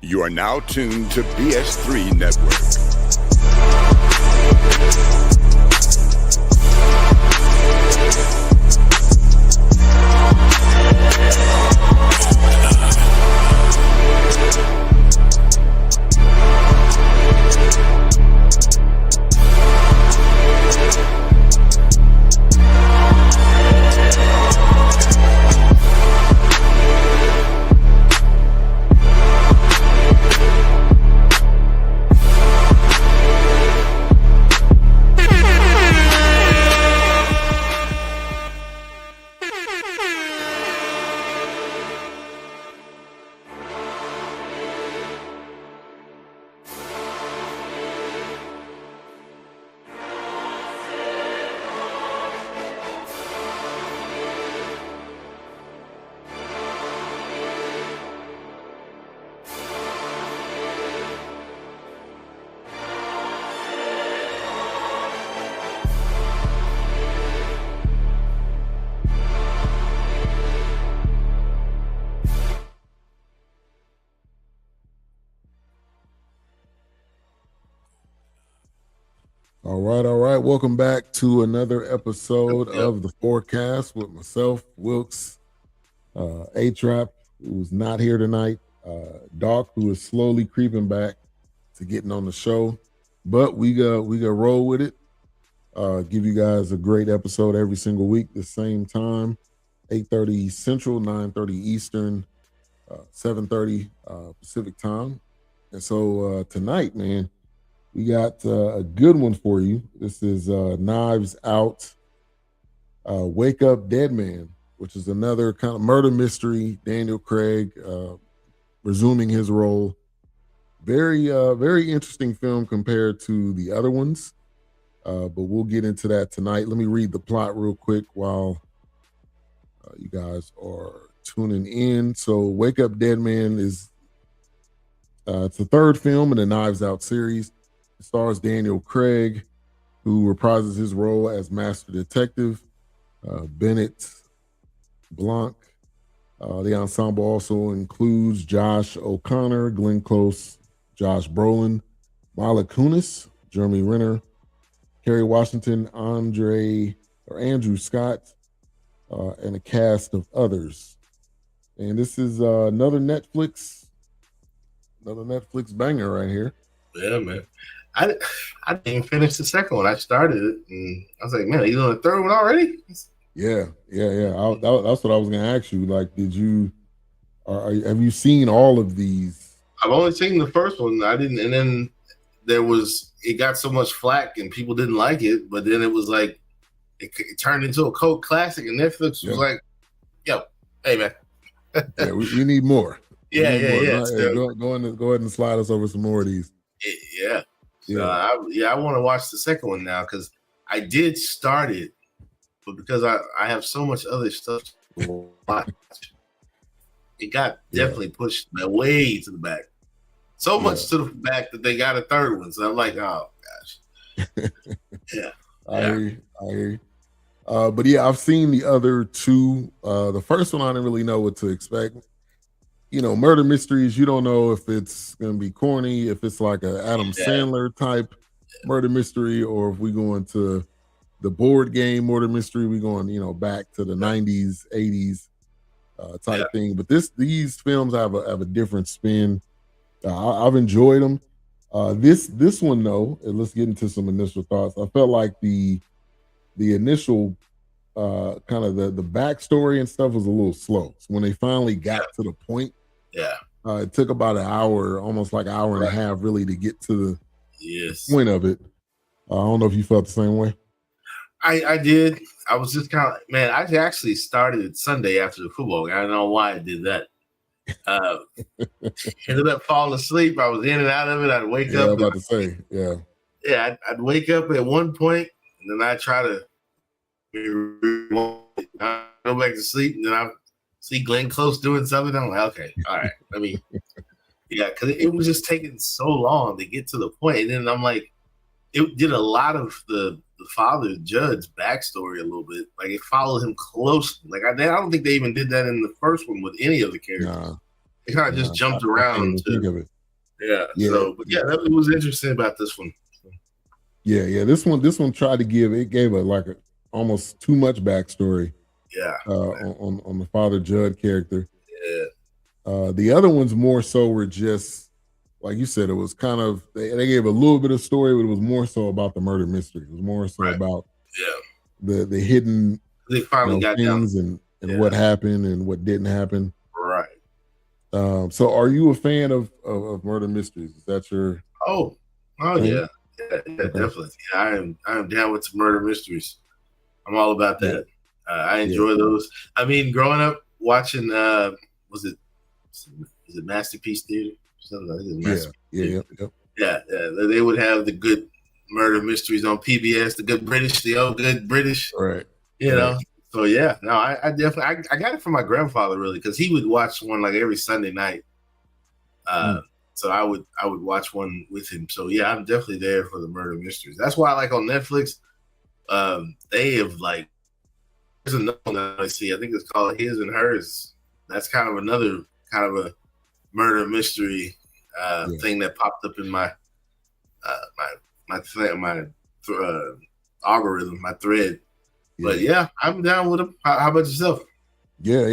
You are now tuned to BS3 Network. All right. Welcome back to another episode of the Fourcast with myself, Wilkes, A-Trap, who's not here tonight, Doc, who is slowly creeping back to getting on the show. But we got roll with it. Give you guys a great episode every single week, the same time, 8:30 Central, 9:30 Eastern, 7:30 Pacific time. And so tonight, man, we got a good one for you. This is Knives Out, Wake Up Dead Man, which is another kind of murder mystery. Daniel Craig resuming his role. Very interesting film compared to the other ones, but we'll get into that tonight. Let me read the plot real quick while you guys are tuning in. So Wake Up Dead Man is it's the third film in the Knives Out series. It stars Daniel Craig, who reprises his role as Master Detective, Benoit Blanc. The ensemble also includes Josh O'Connor, Glenn Close, Josh Brolin, Mila Kunis, Jeremy Renner, Kerry Washington, Andrew Scott, and a cast of others. And this is another Netflix banger right here. Yeah, man. I didn't even finish the second one. I started it, and I was like, man, are you on the third one already? Yeah. That's what I was going to ask you. Like, have you seen all of these? I've only seen the first one. I didn't, and then it got so much flack, and people didn't like it. But then it was like, it turned into a cult classic, and Netflix was like, yo, hey, man. Yeah, we need more. Yeah. Go ahead and slide us over some more of these. Yeah. So I want to watch the second one now because I did start it, but because I have so much other stuff to watch, it got definitely pushed way to the back. So much to the back that they got a third one. So I'm like, oh gosh. Yeah. I hear you. But yeah, I've seen the other two. The first one I didn't really know what to expect. You know, murder mysteries, you don't know if it's going to be corny, if it's like a Adam Sandler type murder mystery, or if we go into the board game murder mystery, we going, back to the 90s, 80s type thing. But these films have a different spin. I've enjoyed them. This one, though, and let's get into some initial thoughts. I felt like the initial kind of the backstory and stuff was a little slow. So when they finally got to the point, it took about an hour, almost like an hour and a half, really, to get to the point of it. I don't know if you felt the same way. I did. I was just kind of, man, I actually started Sunday after the football game. I don't know why I did that. Ended up falling asleep. I was in and out of it. I'd wake up. I was about to say, Yeah, I'd wake up at one point, and then I'd try to go back to sleep, and then I see Glenn Close doing something. I'm like, okay, all right, because it was just taking so long to get to the point. And then I'm like, it did a lot of the father judge backstory a little bit. Like it followed him closely. Like I don't think they even did that in the first one with any of the characters. They kind of just jumped around. Yeah. Yeah, So, but yeah, that was interesting about this one. yeah. This one tried to gave a almost too much backstory. Yeah. On the Father Judd character. Yeah. The other ones more so were just like you said. It was kind of they gave a little bit of story, but it was more so about the murder mystery. It was more so about the hidden They finally got things down. and what happened and what didn't happen. Right. So are you a fan of murder mysteries? Is that your Oh thing? yeah. Yeah, definitely. Yeah, I am down with some murder mysteries. I'm all about that. I enjoy those. I mean, growing up watching was it Masterpiece Theater? Something like Yeah. They would have the good murder mysteries on PBS, the old good British. Right. You know. So yeah, no, I definitely I got it from my grandfather really because he would watch one like every Sunday night. So I would watch one with him. So yeah, I'm definitely there for the murder mysteries. That's why like on Netflix, they have like there's another one that I see. I think it's called His and Hers. That's kind of another kind of a murder mystery thing that popped up in my algorithm, my thread. Yeah. But yeah, I'm down with them. How about yourself? Yeah.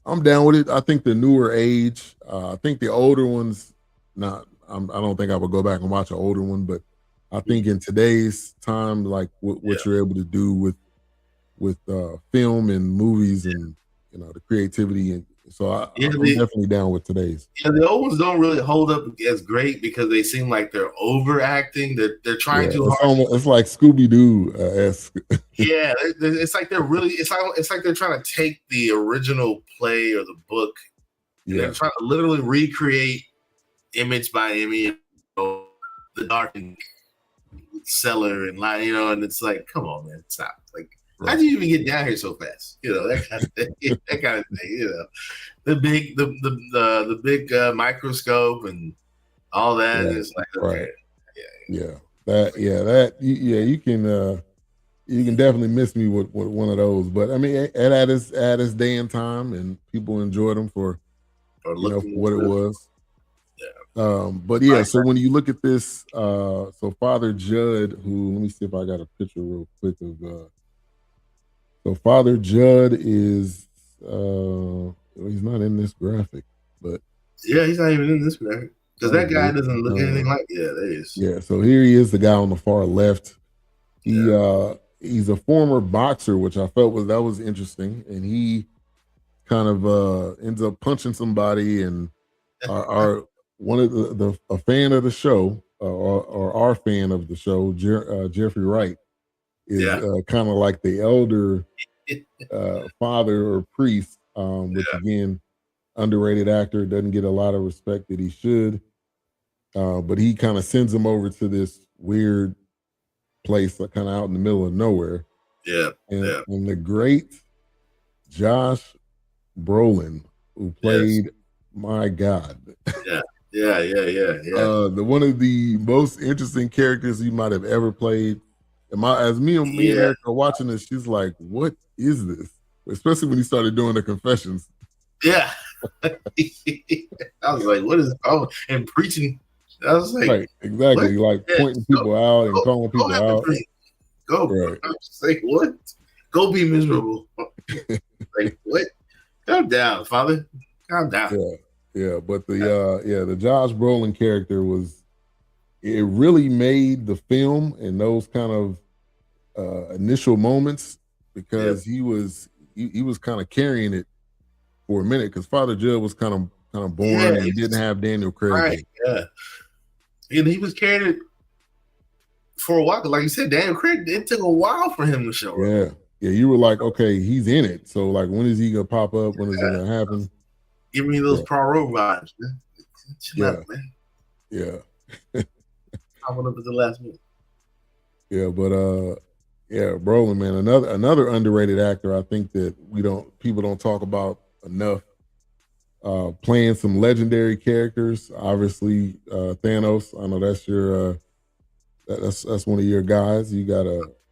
I'm down with it. I think the newer age. I think the older ones. I don't think I would go back and watch an older one, but I think in today's time, like what you're able to do with film and movies and the creativity, and so I'm definitely down with today's. Yeah, the old ones don't really hold up as great because they seem like they're overacting. They're trying too hard. It's like Scooby-Doo esque. Yeah, it's like they're really it's like they're trying to take the original play or the book. Yeah, they're trying to literally recreate image by image, the darkened cellar and line, and it's like, come on, man, stop. Like, how'd you even get down here so fast? That kind of thing. That kind of thing. The big microscope and all that is like, okay, you can definitely miss me with one of those. But I mean, at his day and time, and people enjoyed them for what it was. But yeah, so when you look at this, so Father Judd, who, let me see if I got a picture real quick of. So Father Judd is he's not in this graphic, but yeah, he's not even in this graphic because that guy doesn't look anything like. Yeah, there he is. Yeah, so here he is, the guy on the far left. He's a former boxer, which I felt was interesting, and he kind of ends up punching somebody, and our one of a fan of the show, or our fan of the show, Jeffrey Wright, is kind of like the elder father or priest, which again, underrated actor, doesn't get a lot of respect that he should. But he kind of sends him over to this weird place, like kind of out in the middle of nowhere. And the great Josh Brolin, who played, my God. Yeah. One of the most interesting characters he might have ever played. As me and Eric are watching this, she's like, "What is this?" Especially when he started doing the confessions. Yeah, I was like, "What is?" Oh, and preaching. I was like, right, exactly, what? Like pointing people out and calling people out. Go, right. I was like, "What? Go be miserable." Like, what? Calm down, Father. Calm down. Yeah. But the Josh Brolin character it really made the film and those kind of initial moments, because he was kind of carrying it for a minute, because Father Judd was kind of boring and didn't have Daniel Craig. Right. Yeah. And he was carrying it for a while. Like you said, Daniel Craig, it took a while for him to show up. Yeah. You were like, okay, he's in it. So like, when is he gonna pop up? When is it gonna happen? Give me those Poirot vibes, man. Chill out, man. Yeah. Popping up at the last minute. Yeah, but Brolin, man, another underrated actor. I think that people don't talk about enough. Playing some legendary characters. Obviously, Thanos. I know that's your that's one of your guys. You got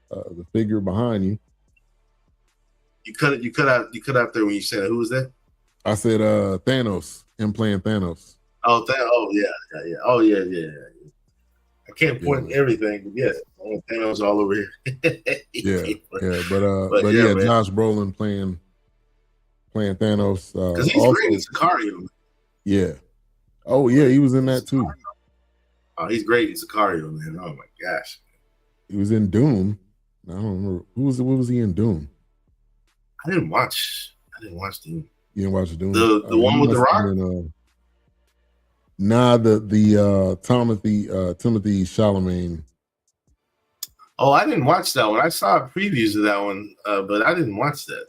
the figure behind you. You cut out there when you said, who was that? I said Thanos. Him playing Thanos. Oh yeah. Oh yeah. I can't point everything, but yes, Thanos all over here. But yeah, man. Josh Brolin playing Thanos. Because he's also, great in Sicario. Yeah. Oh yeah, he was in that too. Oh, he's great in Sicario, man. Oh my gosh. He was in Doom. I don't remember what was he in Doom? I didn't watch Doom. You didn't watch Doom? The one with the Rock? The Timothy Chalamet. Oh, I didn't watch that one. I saw previews of that one, but I didn't watch that.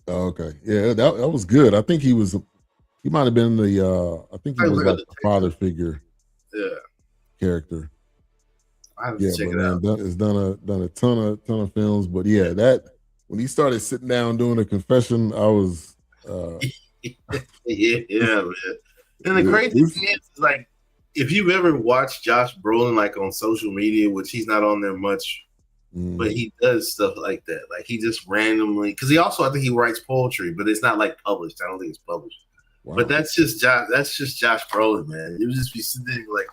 Oh, okay. Yeah, that was good. I think he might have been I think he was like the father figure character. I have to check it out. It's done a ton of films, but yeah, that when he started sitting down doing a confession, I was yeah, man. And the crazy thing is, like, if you've ever watched Josh Brolin like on social media, which he's not on there much, but he does stuff like that. Like he just randomly, because he also, I think he writes poetry, but it's not like published. I don't think it's published. Wow. But that's just Josh Brolin, man. You would just be sitting there like,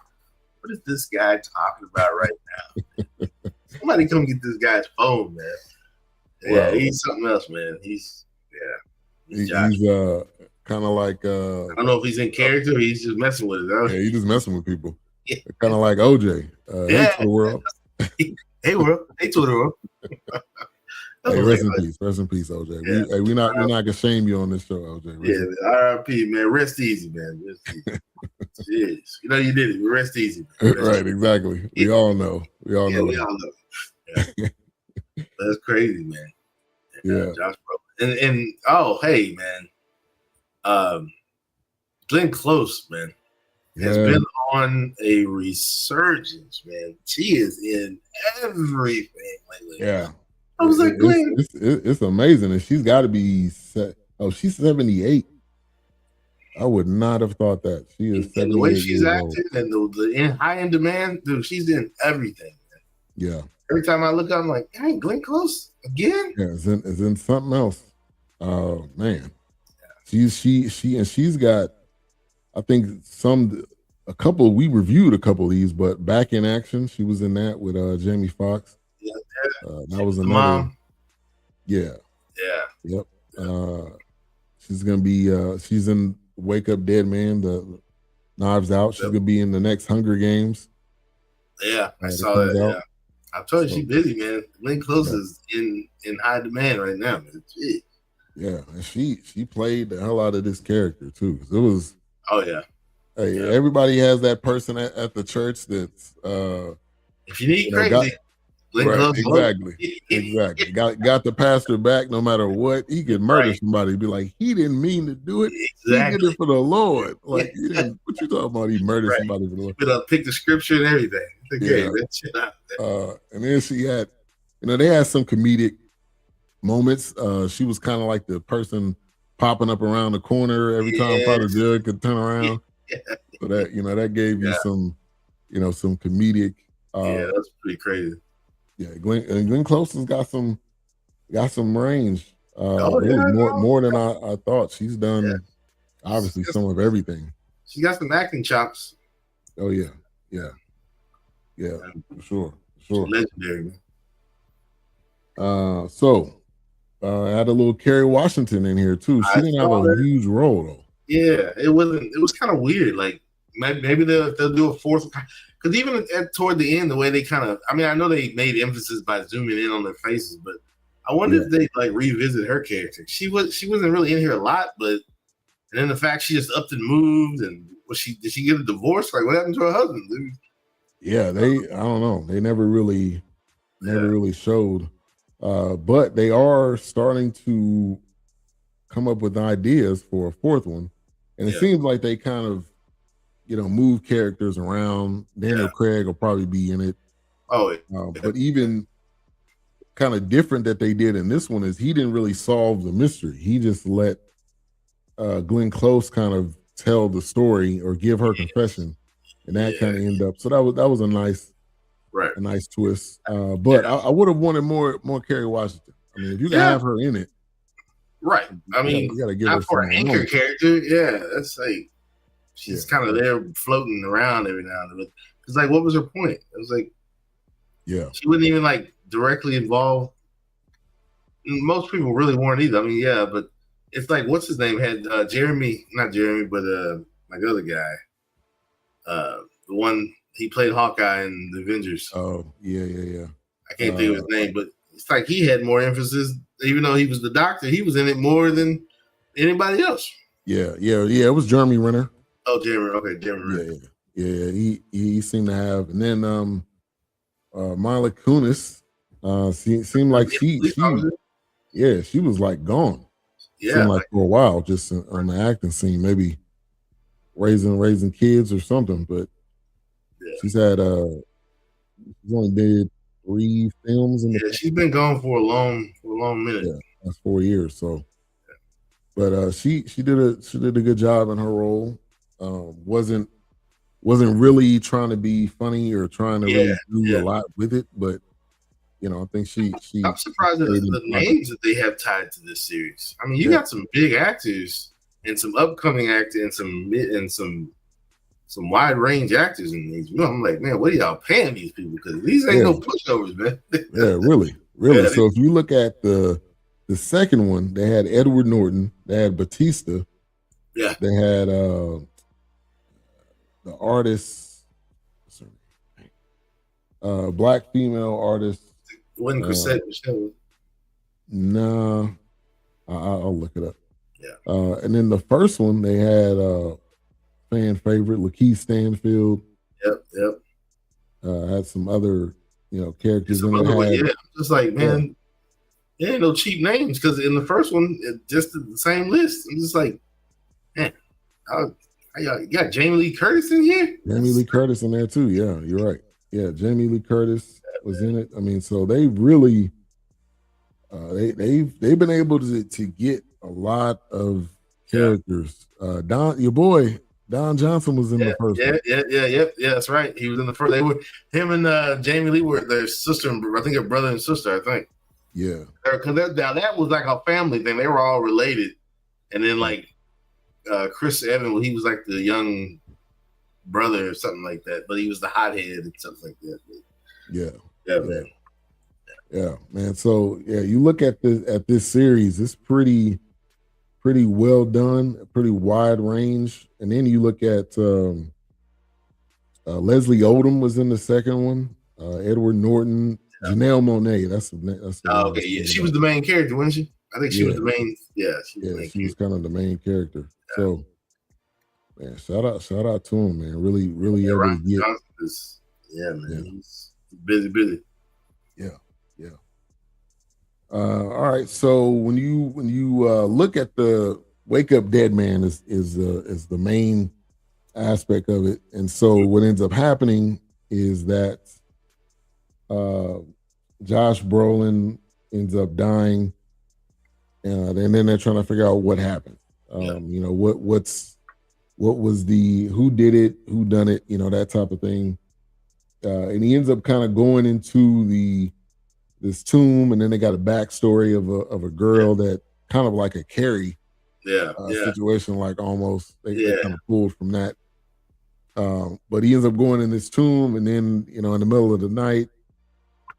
what is this guy talking about right now? Somebody come get this guy's phone, man. Yeah, he's something else, man. He's kind of like I don't know if he's in character or he's just messing with it. Yeah, he's just messing with people. Yeah. Kind of like OJ. Hey, Twitter world. Hey, world. Hey, Twitter world. Hey, rest in peace, OJ. Yeah. We're not gonna shame you on this show, OJ. R.I.P. man. Rest easy, man. Rest easy. Jeez. You know you did it. Rest easy. Right, exactly. We all know. We all know. Yeah. That's crazy, man. Yeah. Josh Brolin. And oh, hey, man. Glenn Close, man, has been on a resurgence, man. She is in everything lately. Yeah. I was like, Glenn. It's amazing. And she's got to be she's 78. I would not have thought that. She is 78. And the way she's acting and the high in demand, dude, she's in everything, man. Yeah. Every time I look up, I'm like, hey, Glenn Close again? Yeah, it's in something else. Oh man. She's got, I think a couple, we reviewed a couple of these, but Back in Action, she was in that with Jamie Foxx. Yeah. That was another. Mom. Yeah. Yeah. Yep. She's gonna be she's in Wake Up Dead Man, the Knives Out. She's gonna be in the next Hunger Games. Yeah, I saw that. Yeah. I told you she's busy, man. Glenn Close is in high demand right now, man. Jeez. Yeah, and she played the hell out of this character too. It was. Oh yeah. Hey, everybody has that person at the church that's. If you need crazy. Exactly. Got the pastor back no matter what. He could murder somebody. Be like, he didn't mean to do it. Exactly. He did it for the Lord. Like, what you talking about? He murdered somebody for the Lord. But pick the scripture and everything. That shit out. And then she had, they had some comedic moments. She was kind of like the person popping up around the corner every time Father Judge could turn around. So that that gave you some, some comedic. That's pretty crazy. Yeah, Glenn Close has got some range. More than I thought. She's done obviously some of everything. She got some acting chops. Oh yeah, for sure. Legendary, man. I had a little Kerry Washington in here too. She didn't have a huge role though. Yeah, it wasn't. It was kind of weird. Like maybe they'll do a fourth. Because even toward the end, the way they kind of, I know they made emphasis by zooming in on their faces, but I wonder if they like revisit her character. She wasn't really in here a lot, but and then the fact she just upped and moved, and did she get a divorce? Like what happened to her husband, dude? Yeah, I don't know. They never really showed, but they are starting to come up with ideas for a fourth one, and it seems like they kind of. Move characters around. Daniel Craig will probably be in it. But even kind of different that they did in this one is he didn't really solve the mystery. He just let Glenn Close kind of tell the story or give her confession, and that kind of ended up. So that was a nice twist. But I would have wanted more Kerry Washington. If you can have her in it, right? You gotta give her for an anchor character. Yeah, that's like. she's kind of there floating around every now and then. It's like, what was her point? It was like, she wasn't even like directly involved. Most people really weren't either. I mean, yeah, but it's like, what's his name? Had not Jeremy, but like the other guy, the one he played Hawkeye in the Avengers. Oh, yeah. I can't think of his name, but it's like he had more emphasis, even though he was the Doctor. He was in it more than anybody else. Yeah. It was Jeremy Renner. Oh, Jeremy Renner. Yeah. He seemed to have, and then Mila Kunis seemed like she was like gone. Yeah, seemed like for a while, just on the acting scene, maybe raising kids or something. But she's only did 3 films. She's been gone for a long minute. Yeah, that's 4 years. So, but she did a good job in her role. Wasn't really trying to be funny or trying to really do a lot with it, but I think she. I'm surprised at the names that they have tied to this series. I mean, you got some big actors and some upcoming actors and some wide range actors in these. I'm like, man, what are y'all paying these people? Because these ain't no pushovers, man. Yeah, really. Yeah, so if you look at the second one, they had Edward Norton, they had Batista, they had the artist, black female artist. Wasn't Chrisette Michelle? Nah, I'll look it up. Yeah. And then the first one, they had fan favorite Lakeith Stanfield. Yep. Had some other, characters in it. Just like, man, there ain't no cheap names because in the first one, it just the same list. I'm just like, man, you got Jamie Lee Curtis in here? Jamie Lee Curtis in there too. Yeah, you're right. Yeah, Jamie Lee Curtis was in it. I mean, so they really, they've been able to get a lot of characters. Your boy Don Johnson was in the first one. Yeah, that's right. He was in the first. They were him and Jamie Lee were their sister and I think a brother and sister. I think. Yeah. Because that was like a family thing. They were all related, and then like Chris Evans, he was like the young brother or something like that, but he was the hothead and stuff like that. Yeah, man. So you look at this series, it's pretty well done, pretty wide range. And then you look at Leslie Odom was in the second one, Edward Norton, Janelle Monáe. That's okay. Yeah, she was the main character, wasn't she? I think she was the main. Yeah, she was kind of the main character. Yeah. So, man, shout out to him, man. Really able to get. Man, he's busy. Yeah. All right. So when you look at the Wake Up Dead Man is the main aspect of it, and so what ends up happening is that Josh Brolin ends up dying, and then they're trying to figure out what happened. What was who did it, who done it, that type of thing. And he ends up kind of going into this tomb, and then they got a backstory of a girl that kind of like a Carrie situation, like almost they kind of pulled from that. But he ends up going in this tomb, and then in the middle of the night,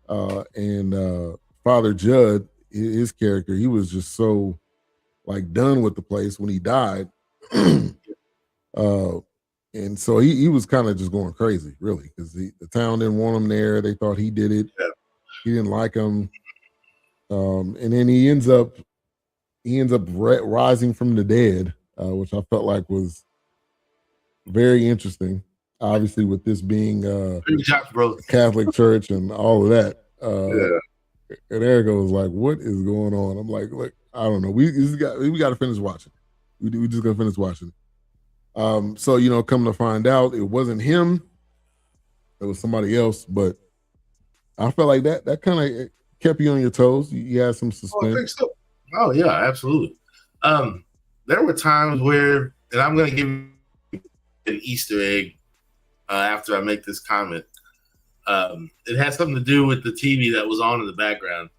and Father Judd, his character, he was just so like done with the place when he died. And so he was kind of just going crazy, really, because the town didn't want him there. They thought he did it. Yeah. He didn't like him. And then he ends up rising from the dead, which I felt like was very interesting. Obviously, with this being Catholic Church and all of that. And Eric was like, "What is going on?" I'm like, "Look, I don't know. We got to finish watching. We just gonna finish watching." So come to find out, it wasn't him. It was somebody else. But I felt like that kind of kept you on your toes. You had some suspense. Oh, I think so. Oh yeah, absolutely. There were times where, and I'm going to give you an Easter egg after I make this comment. It has something to do with the TV that was on in the background,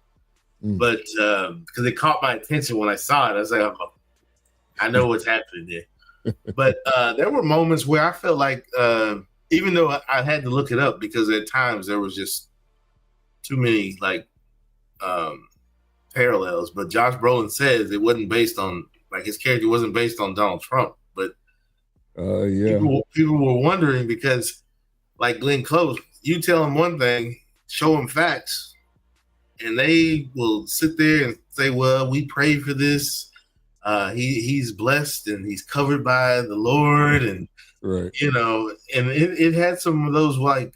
but because it caught my attention when I saw it, I was like, I know what's happening there. But there were moments where I felt like, even though I had to look it up because at times there was just too many parallels. But Josh Brolin says it wasn't based on his character wasn't based on Donald Trump. But people were wondering because like Glenn Close, you tell him one thing, show him facts, and they will sit there and say, "Well, we pray for this. He's blessed and he's covered by the Lord," and right, and it had some of those like,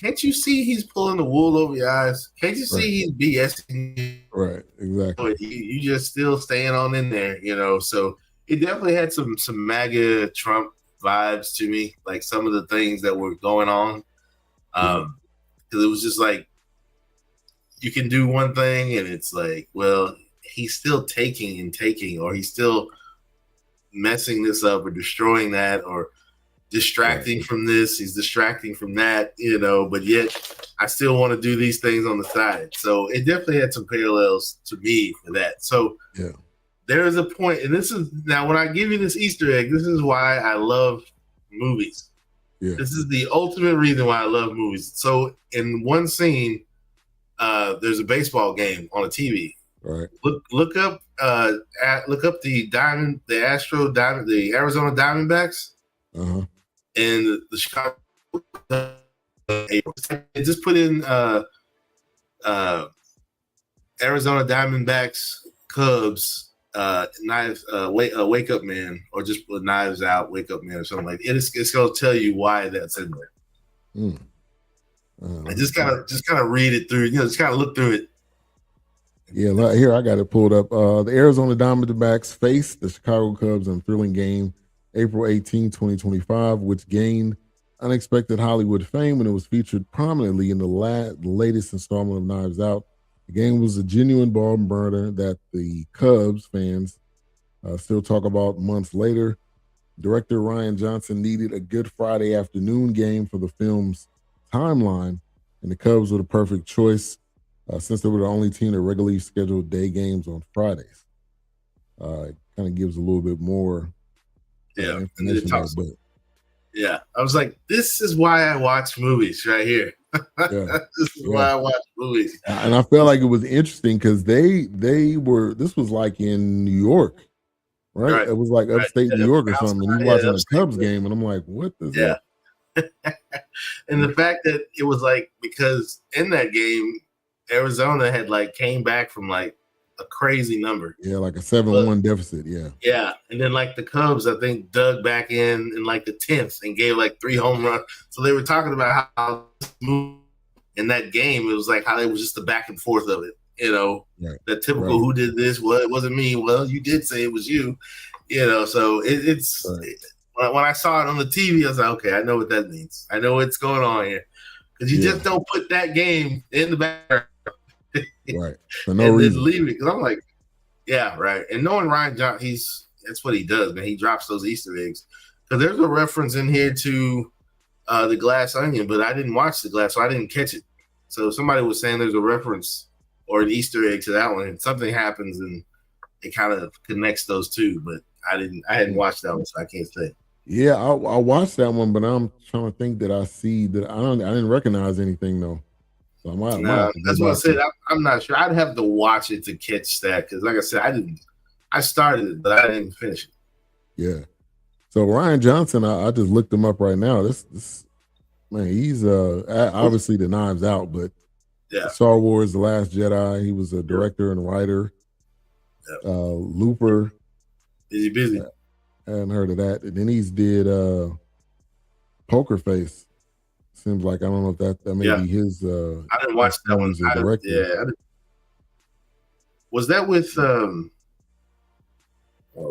can't you see he's pulling the wool over your eyes? Can't you see he's BSing? Right, exactly. You just still staying on in there, So it definitely had some MAGA Trump vibes to me, like some of the things that were going on. Because it was just like you can do one thing and it's like, well, he's still taking, or he's still messing this up or destroying that or distracting from this. He's distracting from that, but yet I still want to do these things on the side. So it definitely had some parallels to me for that. So there is a point, and this is now when I give you this Easter egg, this is why I love movies. Yeah. This is the ultimate reason why I love movies. So in one scene, there's a baseball game on a TV. Right. Look up the Arizona Diamondbacks, and the Chicago. Just put in Arizona Diamondbacks Cubs Knives Wake Up Man, or just put Knives Out Wake Up Man or something like that. It's going to tell you why that's in there. And just kind of read it through. Just kind of look through it. Yeah, here I got it pulled up. The Arizona Diamondbacks faced the Chicago Cubs in a thrilling game April 18, 2025, which gained unexpected Hollywood fame when it was featured prominently in the latest installment of Knives Out. The game was a genuine ball burner that the Cubs fans still talk about months later. Director Rian Johnson needed a Good Friday afternoon game for the film's timeline, and the Cubs were the perfect choice since they were the only team that regularly scheduled day games on Fridays. It kind of gives a little bit more information. I was like, this is why I watch movies right here. This is why I watch movies. And I felt like it was interesting because this was like in New York, right? It was like upstate New York or something. And you watching a Cubs game, and I'm like, what is that? And the fact that it was like, because in that game, Arizona had came back from a crazy number. Yeah, like a 7-1 deficit. Yeah. Yeah. And then the Cubs, I think, dug back in the 10th and gave 3 home runs. So they were talking about how in that game, it was how it was just the back and forth of it. The typical who did this? Well, it wasn't me. Well, you did say it was you. So it's when I saw it on the TV, I was like, okay, I know what that means. I know what's going on here. Because you just don't put that game in the background. Right. For no reason. Then leave it. Because I'm like, yeah, right. And knowing Rian Johnson, that's what he does, man. He drops those Easter eggs. Because there's a reference in here to the Glass Onion, but I didn't watch the Glass, so I didn't catch it. So somebody was saying there's a reference or an Easter egg to that one, and something happens and it kind of connects those two. But I hadn't watched that one, so I can't say. Yeah, I watched that one, but I'm trying to think that I see that I didn't recognize anything though. So that's what I said. I'm not sure. I'd have to watch it to catch that because, like I said, I started it, but I didn't finish it. Yeah. So Rian Johnson, I just looked him up right now. This man, he's obviously the Knives Out, but Star Wars: The Last Jedi. He was a director and writer. Looper. Is he busy? I hadn't heard of that. And then he's did Poker Face. Seems like I don't know if that may be his. I didn't watch that one. Was that with? Oh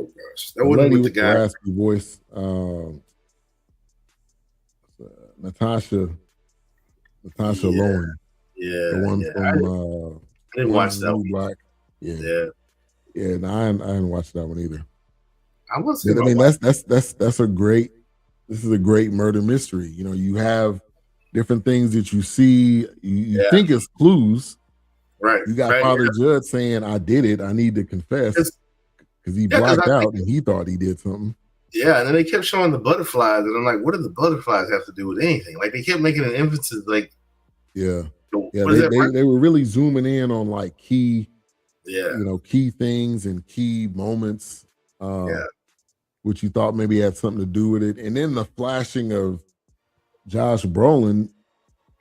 gosh, that wasn't with the guy. Raspy voice. Natasha Lowen. Yeah, the one from. I didn't watch that one. Black. Yeah. No, I hadn't watched that one either. I mean, that's a great. This is a great murder mystery. You have different things that you see. You think it's clues, right? You got Father Judd saying, "I did it. I need to confess," because he blacked out and he thought he did something. Yeah, and then they kept showing the butterflies, and I'm like, what do the butterflies have to do with anything? Like they kept making an emphasis, like, Yeah. what is that? They were really zooming in on like key, Yeah, key things and key moments, yeah, which you thought maybe had something to do with it. And then the flashing of Josh Brolin,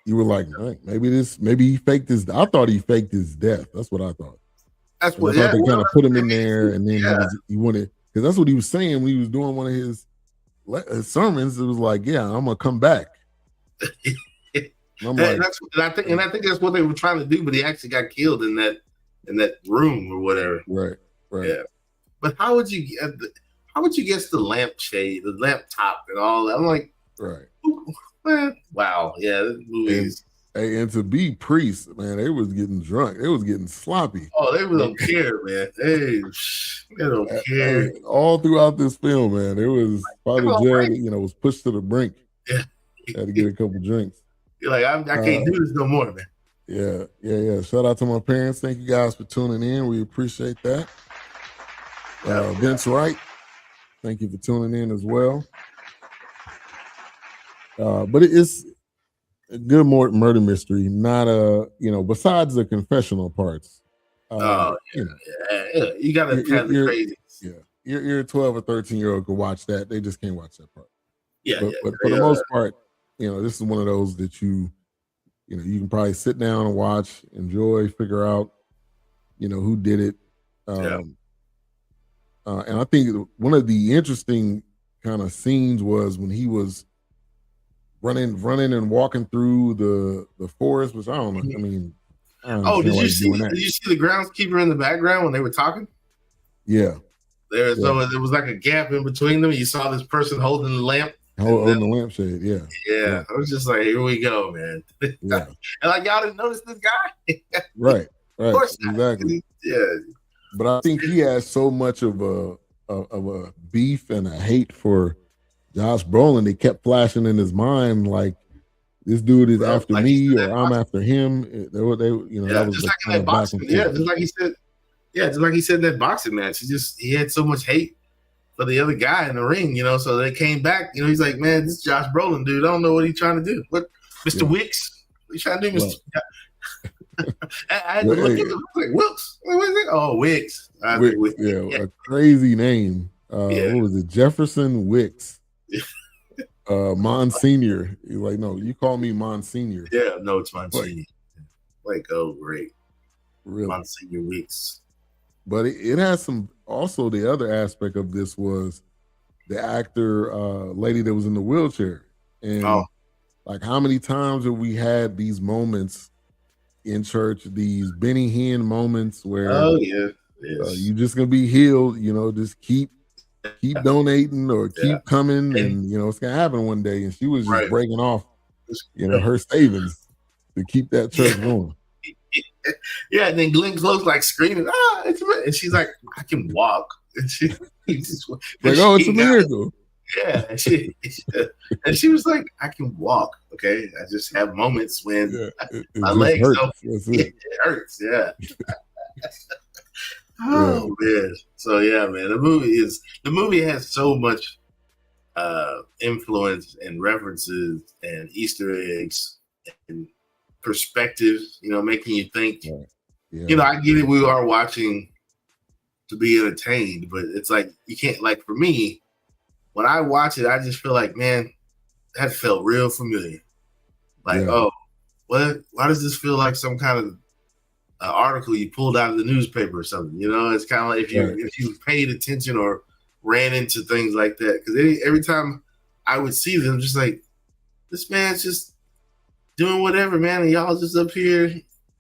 you were like, maybe he faked his. I thought he faked his death. That's what I thought. that's I what. thought Yeah, they kind of put him in there, and then he wanted, because that's what he was saying when he was doing one of his sermons. It was like, yeah, I'm gonna come back. And I think that's what they were trying to do, but he actually got killed in that room or whatever. Right. Yeah. But how would you guess the lampshade, the lamp top, and all that? I'm like, right. Wow. Yeah, this movie is. And to be priests, man, they was getting drunk. They was getting sloppy. Oh, they don't care, man. They don't care. All throughout this film, man, it was Father Jared, was pushed to the brink. Yeah. Had to get a couple drinks. You're like, I can't do this no more, man. Yeah. Shout out to my parents. Thank you guys for tuning in. We appreciate that. Vince Wright, thank you for tuning in as well. But it's a good murder mystery, not besides the confessional parts. You got to have the crazy. Yeah, your 12 or 13-year-old could watch that. They just can't watch that part. But for the most part, this is one of those that you can probably sit down and watch, enjoy, figure out, who did it. And I think one of the interesting kind of scenes was when he was running and walking through the forest, which I don't know. I mean, did you see the groundskeeper in the background when they were talking? Yeah. So there was like a gap in between them. You saw this person holding the lamp. Holding the lampshade, yeah. I was just like, here we go, man. Yeah. And like, y'all didn't notice this guy? Right. Of course Exactly. Yeah. But I think he has so much of a beef and a hate for Josh Brolin. They kept flashing in his mind like, this dude is after me or I'm after him. That was just like in that boxing. Yeah, just like he said. Yeah, just like he said in that boxing match. He had so much hate for the other guy in the ring, so they came back. He's like, man, this is Josh Brolin, dude. I don't know what he's trying to do. What, Mr. Wicks? What are you trying to do, Mr. I had to look at him. Like, Wilkes? What is it? Oh, Wicks. Wicks. Yeah, a crazy name. What was it? Jefferson Wicks. Monsignor. He's like, no, you call me Monsignor. Yeah, no, it's Monsignor. Like, oh, great. Really? Monsignor Wicks. But it has some. Also, the other aspect of this was the actor lady that was in the wheelchair, and like how many times have we had these moments in church? These Benny Hinn moments where you're just gonna be healed. Just keep donating or keep coming, and it's gonna happen one day. And she was just breaking off, her savings to keep that church going. Yeah, and then Glenn Close like screaming, it's me. And she's like, I can walk. And she's like, it's a miracle. Yeah, and she was like, I can walk. Okay, I just have moments when my legs it hurts. Yeah. Man. So man, the movie has so much influence and references and Easter eggs and perspectives, making you think. I get it. We are watching to be entertained, but it's like you can't. Like for me, when I watch it, I just feel like, man, that felt real familiar. Like, what? Why does this feel like some kind of article you pulled out of the newspaper or something? It's kind of like if you paid attention or ran into things like that. Because every time I would see them, just like, this man's just doing whatever, man, and y'all just up here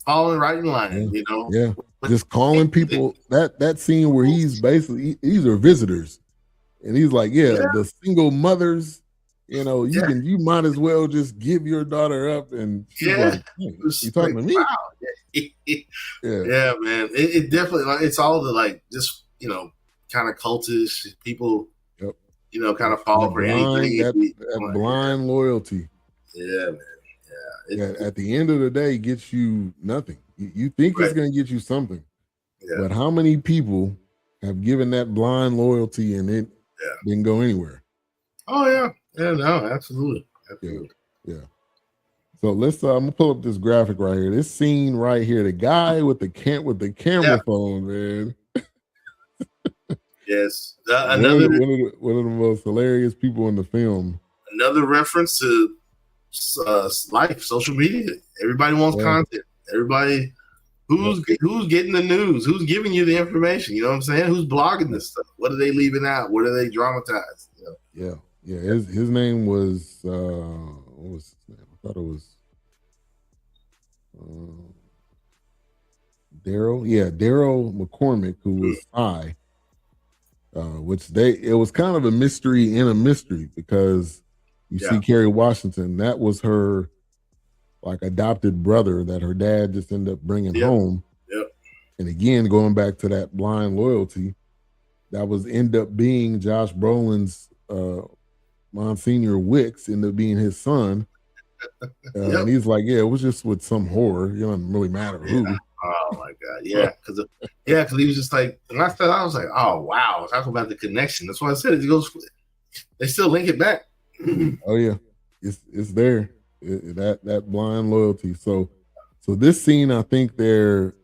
falling right in line, Yeah, just calling people. That scene where he's basically, these are visitors, and he's like, the single mothers, you might as well just give your daughter up. And she's like, you talking to me? Wow. Yeah, man. It definitely, it's all the just kind of cultish people, kind of fall for anything. That blind loyalty. Yeah, man. At the end of the day, gets you nothing. You think it's going to get you something, but how many people have given that blind loyalty and didn't go anywhere. Oh yeah, no, absolutely. Yeah. So let's I'm gonna pull up this graphic right here. This scene right here, the guy with the camera phone, man. Yes, one of the most hilarious people in the film. Another reference to life, social media. Everybody wants content. Everybody who's getting the news, who's giving you the information. You know what I'm saying? Who's blogging this stuff? What are they leaving out? What are they dramatized? Yeah. His name was what was his name? I thought it was Daryl. Yeah, Daryl McCormack, who was I. It was kind of a mystery in a mystery because you see Kerry Washington, that was her like adopted brother that her dad just ended up bringing home. Yep. And again, going back to that blind loyalty, that was end up being Josh Brolin's Monsignor Wicks, ended up being his son. And he's like, it was just with some whore. It doesn't really matter who. Oh my God, because he was just like, and I was like, oh wow, talk about the connection. That's why I said it goes. They still link it back. Oh yeah, it's there. That blind loyalty. So this scene, I think they're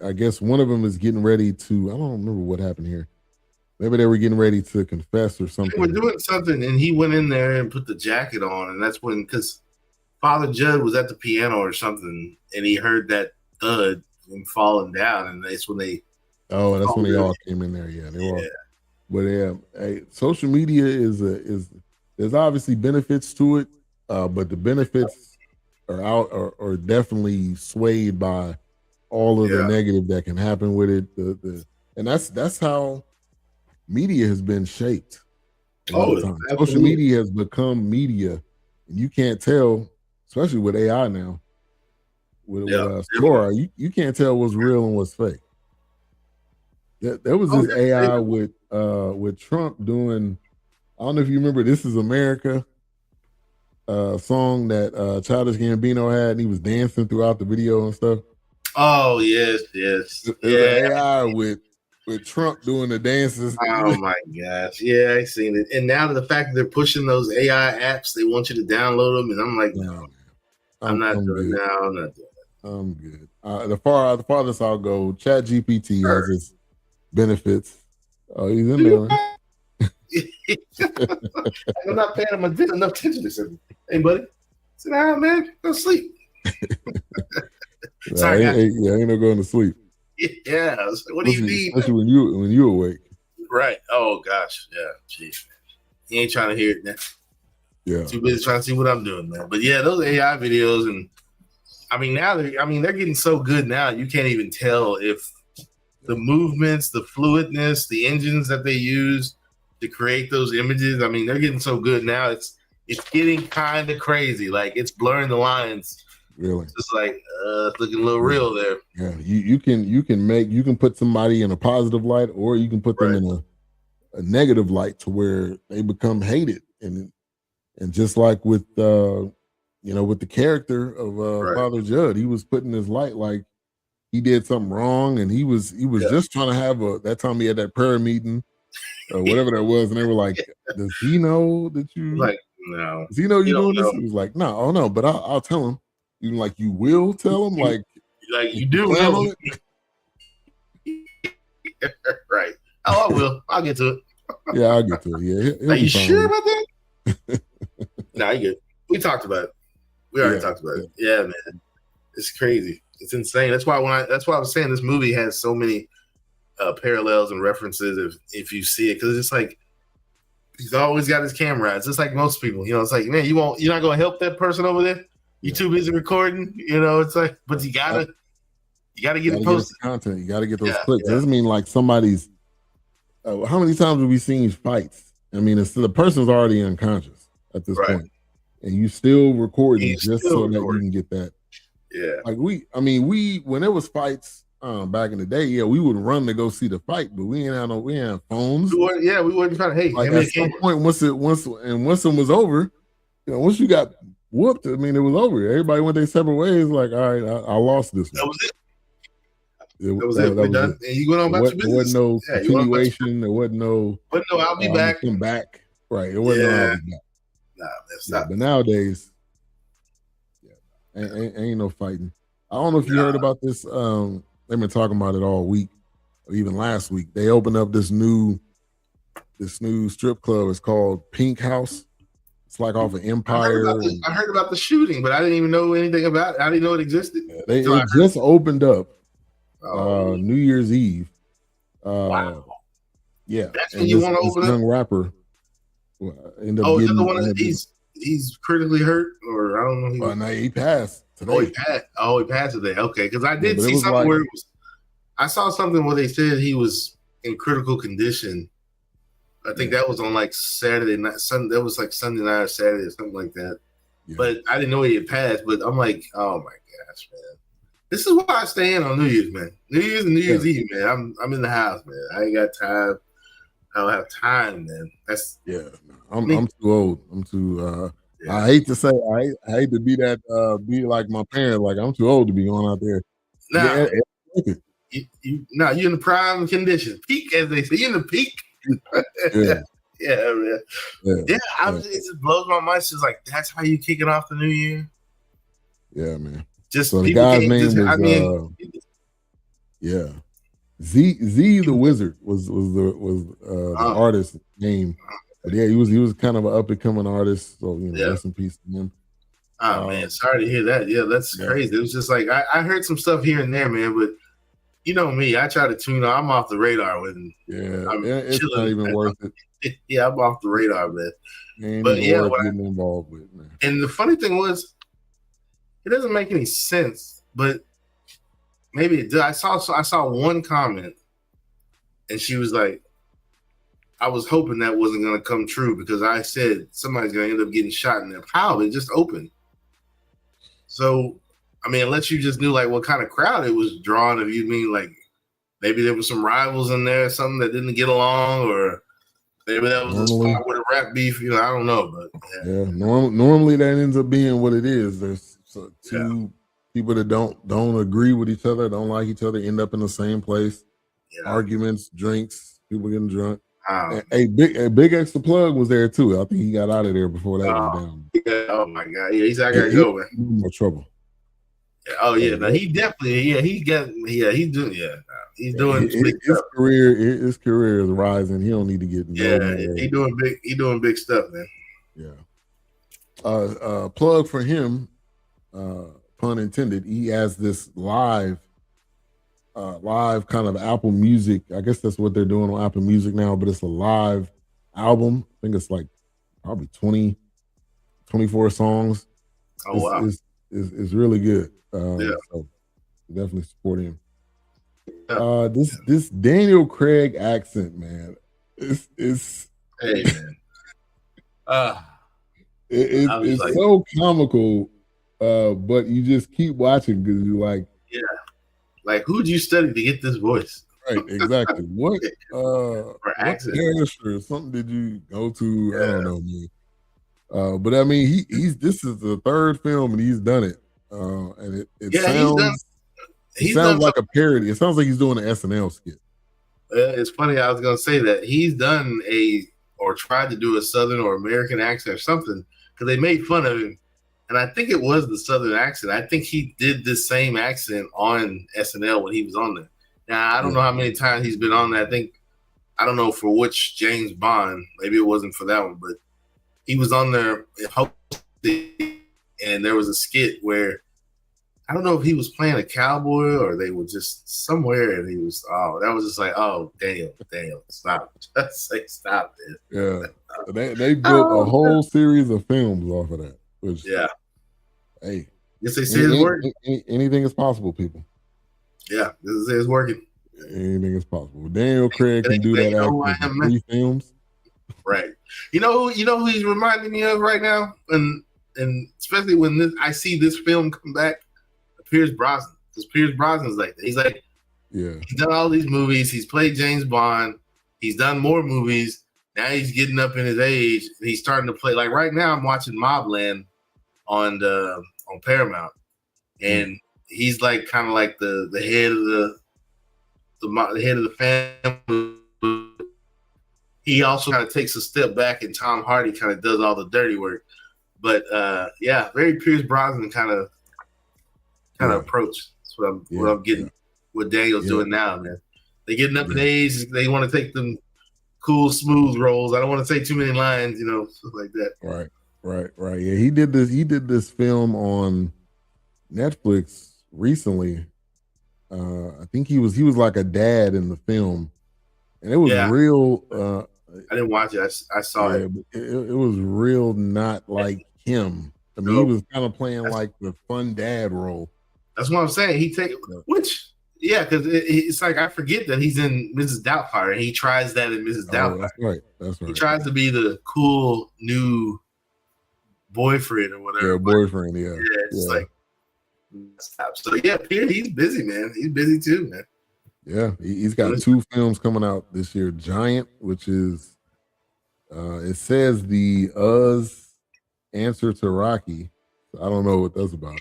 I guess one of them is getting ready to. I don't remember what happened here. Maybe they were getting ready to confess or something. They were doing something, and he went in there and put the jacket on, and that's when because Father Judd was at the piano or something, and he heard that thud and falling down, and that's when they. Oh, that's when they all came in there. Yeah, they all. But hey, social media is there's obviously benefits to it, but the benefits are definitely swayed by all of the negative that can happen with it. And that's how media has been shaped. Social media has become media, and you can't tell. Especially with AI now, with Sora, you can't tell what's real and what's fake. There was this AI with Trump doing. I don't know if you remember "This Is America" song that Childish Gambino had, and he was dancing throughout the video and stuff. Oh yes. There's an AI with Trump doing the dances. Oh my gosh, yeah, I seen it. And now the fact that they're pushing those AI apps, they want you to download them, and I'm like, no. I'm not doing that. I'm good. The farthest I'll go, ChatGPT has its benefits. Oh, he's in there. I'm not paying him enough attention to something. Hey, buddy, sit down, man. Go sleep. Sorry, ain't no going to sleep. Yeah. What do you need? Especially when you awake. Right. Oh gosh. Yeah. Jeez. He ain't trying to hear it now. Yeah. Too busy trying to see what I'm doing, man. But yeah, those AI videos, and they're getting so good now. You can't even tell if the movements, the fluidness, the engines that they use to create those images. I mean, they're getting so good now. It's getting kind of crazy. Like it's blurring the lines. Really? It's just like it's looking a little real there. Yeah. You can put somebody in a positive light, or you can put them in a negative light to where they become hated. And just like with with the character of Father Judd, he was put in his light like he did something wrong, and he was just trying to have that time he had that prayer meeting or whatever that was, and they were like, "Does he know that you like no? Does he know you're doing this?" He was like, "No, oh no, but I'll tell him." You like you will tell him like you do know. Right? Oh, I will. I'll get to it. Yeah, I'll get to it. Yeah, are you sure about that? No, you good. We talked about it. We already talked about it. Yeah, man. It's crazy. It's insane. That's why I was saying this movie has so many parallels and references if you see it, because it's like he's always got his camera. It's just like most people. It's like, man, you're not gonna help that person over there. You're too busy recording. It's like, but you gotta get it posted. Content. You gotta get those clicks. It doesn't mean like somebody's. How many times have we seen fights? I mean, the person's already unconscious at this point, and you still recording just so that you can get that. Yeah. Like when there was fights back in the day, we would run to go see the fight, but we ain't have phones. We weren't trying to. Hey, like at some point, once it was over, once you got whooped, I mean, it was over. Everybody went their separate ways. Like, all right, I lost this one. That was it. That was it. We're done. And you went on about your There wasn't no business. continuation. There wasn't no. I'll be back. Come back. Right. It wasn't no I'll be back. Nah, man, stop. But nowadays, ain't no fighting. I don't know if you heard about this. They've been talking about it all week, or even last week. They opened up this new strip club. It's called Pink House. It's like off of Empire. I heard about the shooting, but I didn't even know anything about it. I didn't know it existed. It just opened up New Year's Eve. Wow. Yeah. That's when you want to open up? Young rapper. Is that the one that he's critically hurt? Or I don't know. No, he passed today. He passed today. Okay. Because I did see something where I saw something where they said he was in critical condition. I think that was on like Saturday night. That was like Sunday night or Saturday or something like that. Yeah. But I didn't know he had passed. But I'm like, oh my gosh, man. This is why I stay in on New Year's, man. New Year's and New Year's Eve, man. I'm in the house, man. I ain't got time. I don't have time, man. I'm too old. I'm too. I hate to say, I hate to be that, be like my parents. Like I'm too old to be going out there. You're in the prime condition, peak, as they say. You're in the peak. Yeah, man. It just blows my mind. It's just like that's how you kick it off the new year. Yeah, man. Just so the guy's name was. Z the Wizard was the artist's name. But yeah, he was kind of an up and coming artist. So rest in peace to him. Oh man, sorry to hear that. Yeah, that's crazy. It was just like I heard some stuff here and there, man. But you know me, I try to tune out. I'm off the radar when it's chilling, not even man. Worth it. Yeah, I'm off the radar, man. But worth getting involved with, man. And the funny thing was, it doesn't make any sense, but maybe it did. I saw one comment, and she was like, I was hoping that wasn't going to come true because I said somebody's going to end up getting shot in their pile. It just opened. So, I mean, unless you just knew like what kind of crowd it was drawing, if you mean like maybe there was some rivals in there, something that didn't get along, or maybe that was a spot with a rap beef. I don't know, but normally that ends up being what it is. There's two people that don't agree with each other, don't like each other, end up in the same place. Arguments, drinks, people getting drunk. A big extra plug was there too. I think he got out of there before that was down. Oh my god! Yeah, he's I gotta go, man. More trouble. Oh yeah, no, he definitely. He's doing. He's doing his career. His career is rising. He don't need to get. He doing big. He doing big stuff, man. Yeah. Plug for him. Pun intended. He has this live kind of Apple Music. I guess that's what they're doing on Apple Music now, but it's a live album. I think it's like probably 24 songs. Oh, wow. It's really good. So definitely support him. This Daniel Craig accent, man. It's hey man. It's like, so comical, but you just keep watching because you're like, like, who'd you study to get this voice? Right, exactly. What character or something did you go to? I don't know, man. But I mean, this is the third film and he's done it. And it sounds like a parody. It sounds like he's doing an SNL skit. It's funny. I was gonna say that he's done or tried to do a Southern or American accent or something because they made fun of him. And I think it was the Southern accent. I think he did the same accent on SNL when he was on there. Now, I don't know how many times he's been on there. I don't know for which James Bond. Maybe it wasn't for that one, but he was on there and there was a skit where I don't know if he was playing a cowboy or they were just somewhere and he was, that was just like, Daniel, stop. Just say stop, man. Yeah. They built a whole series of films off of that. Which, hey, yes, they say it's working. Anything is possible, people. Yeah, this is working. Anything is possible. Daniel Craig can do that after 3 films. Right. You know who he's reminding me of right now, and especially when I see this film come back, Pierce Brosnan. Because Pierce Brosnan's like that. He's like, he's done all these movies. He's played James Bond. He's done more movies. Now he's getting up in his age. He's starting to play. Like right now, I'm watching Mobland on Paramount, and he's like kind of like the head of the head of the family. He also kind of takes a step back, and Tom Hardy kind of does all the dirty work. But yeah, very Pierce Brosnan kind of approach. That's what I'm getting. What Daniel's doing now, man. They getting up in age. They want to take them cool, smooth roles. I don't want to say too many lines, stuff like that. Right. Yeah, he did this film on Netflix recently. I think he was like a dad in the film, and it was real. I didn't watch it. I saw it. It was real, not like him. I mean, he was kind of playing like the fun dad role. That's what I'm saying. Because it's like I forget that he's in Mrs. Doubtfire, and he tries that in Mrs. Doubtfire. That's right. He tries to be the cool new boyfriend or whatever. Yeah, boyfriend. Yeah. It's like stop. So yeah, Pierre, he's busy, man. He's busy too, man. Yeah, he's got 2 films coming out this year. Giant, which is it says the Uz answer to Rocky. I don't know what that's about.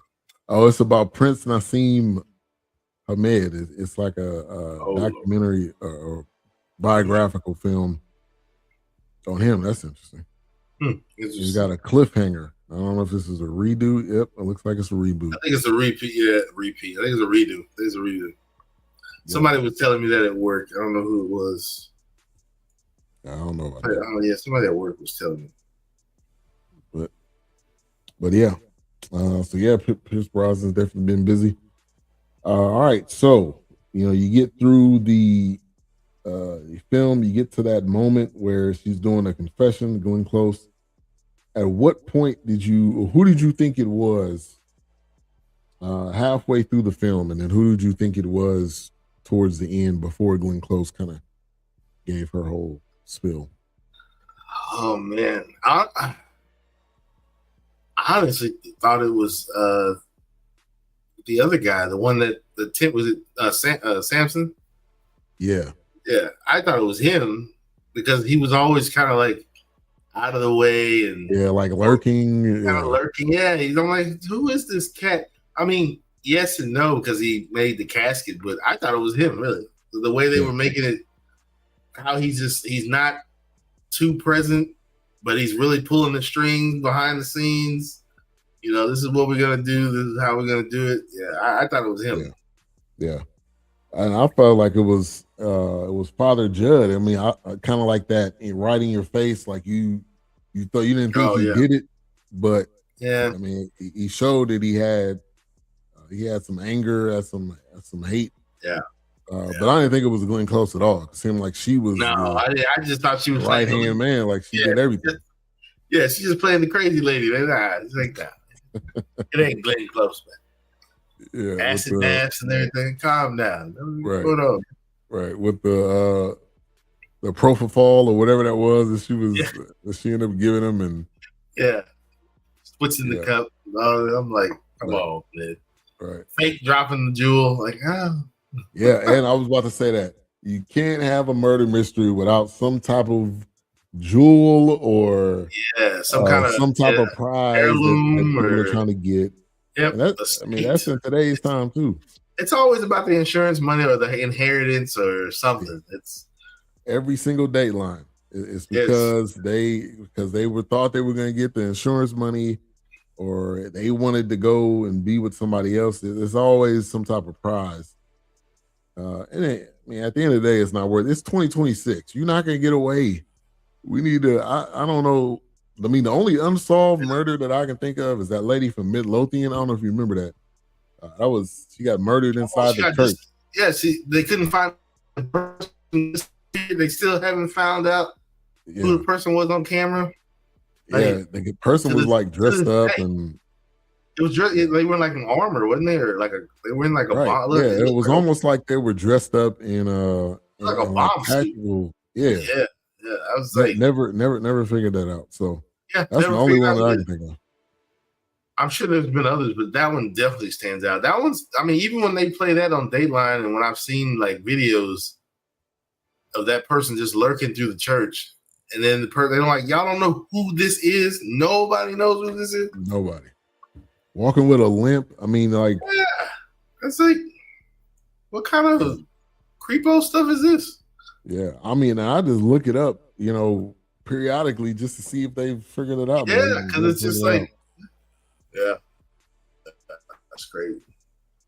Oh, it's about Prince Nassim Hamed. It's like a documentary or biographical film on him. That's interesting. He's got a cliffhanger. I don't know if this is a redo. Yep, it looks like it's a reboot. I think it's a repeat. Yeah, repeat. I think it's a redo. Somebody was telling me that at work. I don't know who it was. I don't know about that. Yeah, somebody at work was telling me. But yeah. So yeah, Pierce Brosnan's definitely been busy. All right, so you get through the film, you get to that moment where she's doing a confession, going close. At what point who did you think it was halfway through the film, and then who did you think it was towards the end before Glenn Close kind of gave her whole spill? Oh man, I honestly thought it was the other guy, the one that the tent was it Samson? Yeah, I thought it was him because he was always kind of like out of the way and like lurking. Lurking. Yeah, I'm like, who is this cat? I mean, yes and no, because he made the casket, but I thought it was him, really. The way they were making it, how he's not too present, but he's really pulling the strings behind the scenes. This is what we're gonna do. This is how we're gonna do it. Yeah, I thought it was him. Yeah. And I felt like it was Father Judd. I mean, I kind of like that right in your face, like you thought you didn't think he did it, but I mean, he showed that he had some anger, had some hate. Yeah. But I didn't think it was Glenn Close at all. It seemed like she was. No, I just thought she was right hand man, like she did everything. Yeah, she's just playing the crazy lady. It's like that. It ain't Glenn Close, man. Yeah, acid baths and everything. Calm down. Right. Hold on. Right, with the propofol or whatever that was that she ended up giving him, and puts in the cup. I'm like, come on, man. Right. Fake dropping the jewel, like, Yeah, and I was about to say that you can't have a murder mystery without some type of jewel or some type of prize that people are trying to get. Yep. That's in today's time too. It's always about the insurance money or the inheritance or something. It's every single Dateline. It's because they thought they were going to get the insurance money, or they wanted to go and be with somebody else. There's always some type of prize. At the end of the day, it's not worth it. It's 2026. You're not going to get away. We need to, I don't know. I mean, the only unsolved murder that I can think of is that lady from Midlothian. I don't know if you remember that. She got murdered inside the church. They couldn't find the person. They still haven't found out who the person was on camera. The person was like dressed up and it was dressed. They were in like an armor, wasn't they? Or they were in like a bomb. It was almost like they were dressed up in like a bomb suit. Yeah. I was like, never figured that out. So that's the only one that I can think of. I'm sure there's been others, but that one definitely stands out. That one's, even when they play that on Dateline, and when I've seen like videos of that person just lurking through the church, and then the person, they're like, y'all don't know who this is. Nobody knows who this is. Nobody. Walking with a limp. That's like, what kind of creepo stuff is this? Yeah, I mean, I just look it up, periodically just to see if they've figured it out. Yeah, because it's just like, yeah, that's crazy.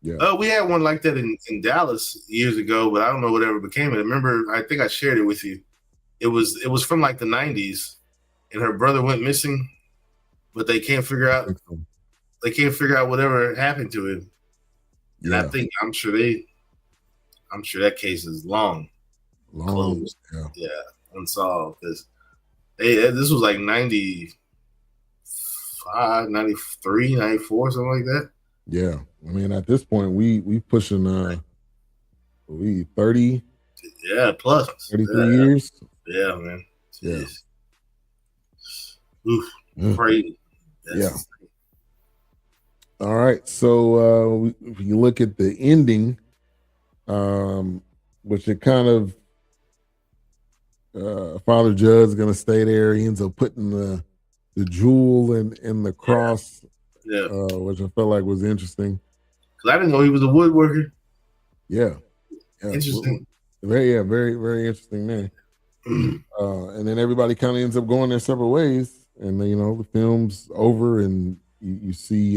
Yeah. We had one like that in Dallas years ago, but I don't know whatever became it. Remember, I think I shared it with you. It was from like the 90s, and her brother went missing, but they can't figure out whatever happened to him. And Yeah. I'm sure that case is long closed. Yeah, unsolved. Because this was like 95, 93, 94, something like that. Yeah. I mean, at this point, we pushing 30. Yeah, plus 33 years. Yeah, man. Jeez. Yeah. Oof. Crazy. Yeah. All right. So if you look at the ending, which it kind of Father Judd's gonna stay there. He ends up putting the jewel in the cross, which I felt like was interesting. Because I didn't know he was a woodworker. Yeah. Interesting. Very, very interesting man. And then everybody kind of ends up going their separate ways, and the film's over, and you see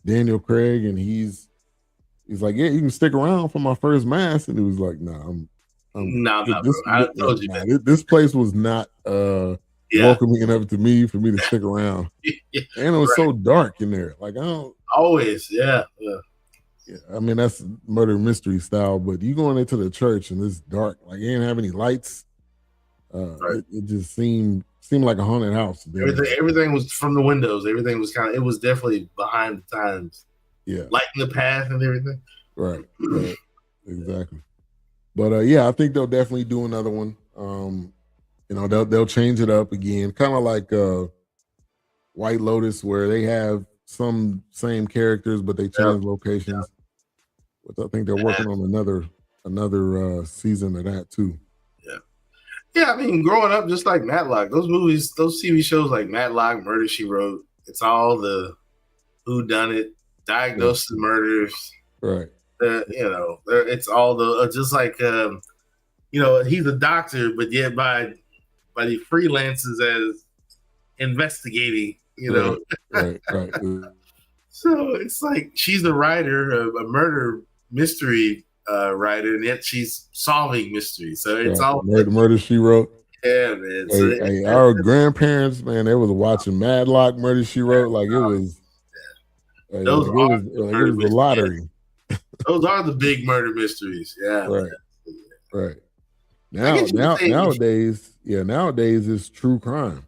Daniel Craig, and he's like, yeah, you can stick around for my first mass, and he was like, nah, I told you, man. This place was not welcoming enough to me for me to stick around. And it was so dark in there. Like, I don't always, yeah. I mean, that's murder mystery style, but you going into the church and it's dark, like you didn't have any lights. It just seemed like a haunted house. Everything was from the windows. Everything was it was definitely behind the times. Yeah, lighting the path and everything. Right. Exactly. But I think they'll definitely do another one. They'll change it up again, kind of like White Lotus, where they have some same characters, but they change locations. But I think they're working on another season of that too. Yeah. I mean, growing up, just like Matlock, those movies, those TV shows like Matlock, Murder She Wrote, it's all the whodunit, diagnosis of murders, right? It's all the just like he's a doctor, but yet by the freelances as investigating, Right. So it's like she's a writer, a murder mystery writer, and yet she's solving mysteries. So it's all Murder She Wrote. Yeah, man. Our grandparents, man, they was watching Matlock, Murder She Wrote, like it was. It was the lottery. Those are the big murder mysteries. Yeah. Right. Nowadays it's true crime.